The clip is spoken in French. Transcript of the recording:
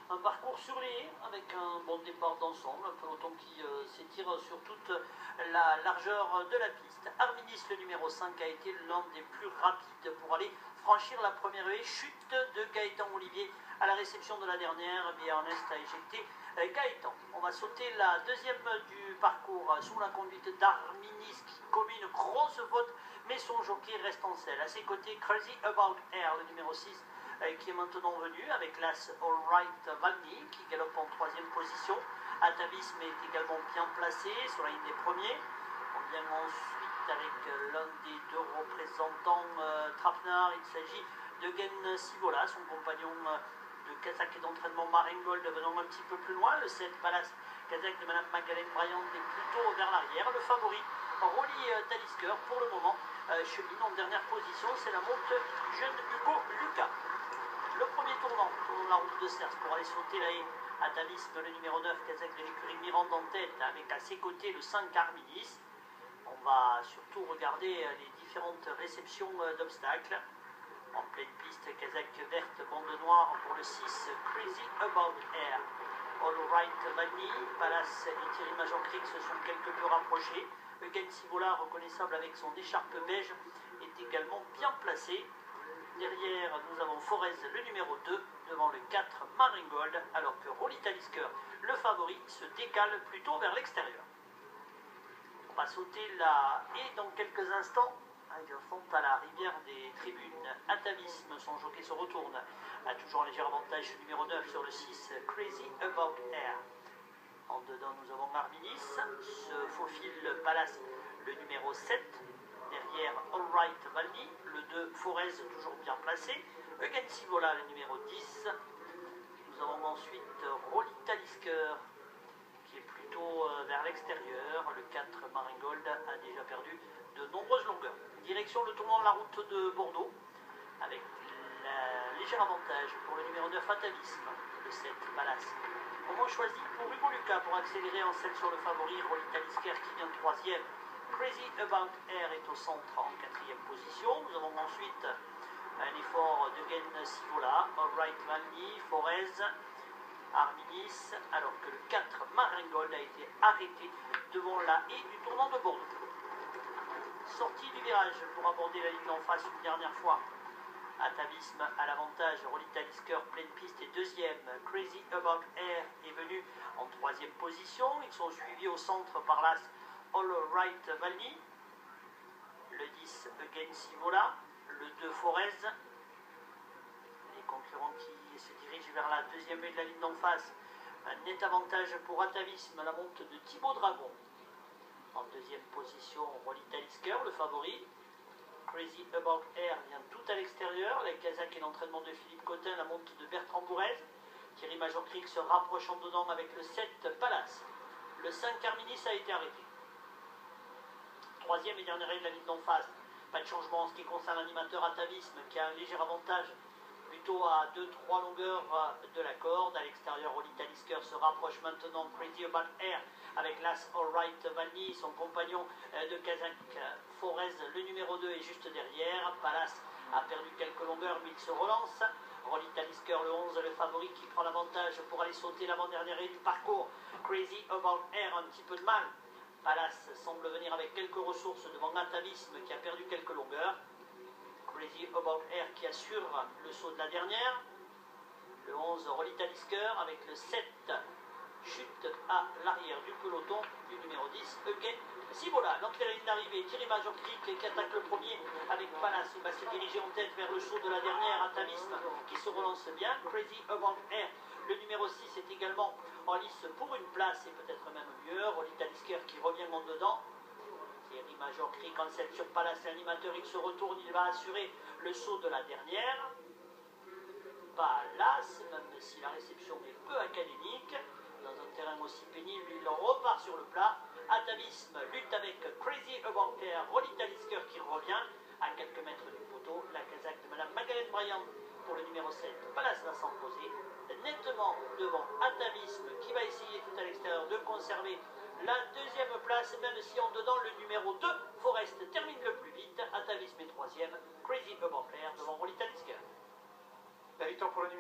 Un parcours sur les haies avec un bon départ d'ensemble, un peloton qui s'étire sur toute la largeur de la piste. Arminis, le numéro 5, a été l'un des plus rapides pour aller franchir la première haie. Chute de Gaëtan Olivier à la réception de la dernière. Ernest a éjecté Gaëtan. On va sauter la deuxième du parcours sous la conduite d'Arminis qui commet une grosse faute, mais son jockey reste en selle. À ses côtés, Crazy About Air, le numéro 6, qui est maintenant venu avec l'As All Right Valny qui galope en troisième position. Atavisme est également bien placé sur la ligne des premiers. On vient ensuite avec l'un des deux représentants Trapnar. Il s'agit de Gen Sivola, son compagnon de Kazakh et d'entraînement Maringold venant un petit peu plus loin. Le 7 Palace Kazakh de Madame Magdalene Bryant est plutôt vers l'arrière. Le favori Rolly Talisker pour le moment chemine en dernière position. C'est la monte jeune Hugo Lucas. Le premier tournant de la route de Cers pour aller sauter la haie. Atavisme, le numéro 9, Kazakh de l'écurie Mirande en tête, avec à ses côtés le 5 Arminis. On va surtout regarder les différentes réceptions d'obstacles. En pleine piste, Kazakh verte, bande noire pour le 6, Crazy About Air. All Right Valny, Palace et Thierry Major-Crick se sont quelque peu rapprochés. Eugen Sivola, reconnaissable avec son écharpe beige, est également bien placé. Derrière, nous avons Forez, le numéro 2, devant le 4, Maringold, alors que Rolly Talisker, le favori, se décale plutôt vers l'extérieur. On va sauter la haie dans quelques instants. Ils sont à la rivière des tribunes. Atavisme, son jockey se retourne. A toujours un léger avantage, le numéro 9 sur le 6, Crazy About Air. En dedans, nous avons Arminis. Se faufile Palace, le numéro 7. Derrière, All Right Valny, le 2, Forez, toujours bien placé. Eugen Sivola, le numéro 10. Nous avons ensuite Rolly Talisker, qui est plutôt vers l'extérieur. Le 4, Maringold, a déjà perdu de nombreuses longueurs. Direction le tournant de la route de Bordeaux, avec un léger avantage pour le numéro 9, Atavisme. Le 7, Palace. Moment choisi pour Hugo Lucas pour accélérer en selle sur le favori, Rolly Talisker qui vient 3e. Crazy About Air est au centre en 4e position. Nous avons ensuite un effort de Gen Sivola, All Right Valny, Forez, Arminis, alors que le 4 Maringold a été arrêté devant la haie du tournant de Bordeaux. Sortie du virage pour aborder la ligne d'en face une dernière fois. Atavisme à l'avantage, Rolly Talisker pleine piste est 2e. Crazy About Air est venu en 3e position. Ils sont suivis au centre par l'As All Right Valny, le 10 Eugen Sivola, le 2 Forez. Les concurrents qui se dirigent vers la deuxième haie de la ligne d'en face. Un net avantage pour Atavisme à la monte de Thibaut Dragon. En 2e position, Rolly Talisker, le favori. Crazy About Air vient tout à l'extérieur. Les Kazakhs et l'entraînement de Philippe Cotin, la monte de Bertrand Bourrez. Thierry Major-Crick se rapproche en dedans avec le 7 Palace. Le 5 Arminis a été arrêté. 3e et dernière haie de la ligne d'en face. Pas de changement en ce qui concerne l'animateur Atavisme qui a un léger avantage plutôt à 2-3 longueurs de la corde. À l'extérieur, Rolly Talisker se rapproche maintenant. Crazy About Air avec l'As All Right Valny, son compagnon de Kazakh. Forez, le numéro 2, est juste derrière. Palace a perdu quelques longueurs mais il se relance. Rolly Talisker, le 11, le favori qui prend l'avantage pour aller sauter l'avant-dernière haie du parcours. Crazy About Air, un petit peu de mal. Palace semble venir avec quelques ressources devant Atavisme qui a perdu quelques longueurs. Crazy About Air qui assure le saut de la dernière. Le 11, Rolly Talisker avec le 7, chute à l'arrière du peloton du numéro 10, Eugen Sivola. L'entrée de la ligne d'arrivée, Thierry Major-Crick qui attaque le premier avec Palace. Il va se diriger en tête vers le saut de la dernière. Atavisme qui se relance bien. Crazy About Air, le numéro 6, est également en lice pour une place et peut-être même mieux. Rolly Talisker qui revient en dedans. Thierry Major-Crick en selle sur Palace, l'animateur, il se retourne, il va assurer le saut de la dernière. Palace, même si la réception est peu académique, dans un terrain aussi pénible, il repart sur le plat. Atavisme lutte avec Crazy About Air, Rolly Talisker qui revient à quelques mètres du poteau. La Kazakh de Madame Magdalene Bryant pour le numéro 7. Palace va s'imposer nettement devant Atavisme qui va essayer tout à l'extérieur de conserver la deuxième place, même si en dedans le numéro 2, Forest, termine le plus vite. Atavisme est 3e, Crazy About Air devant Rolly Talisker. La victoire pour le numéro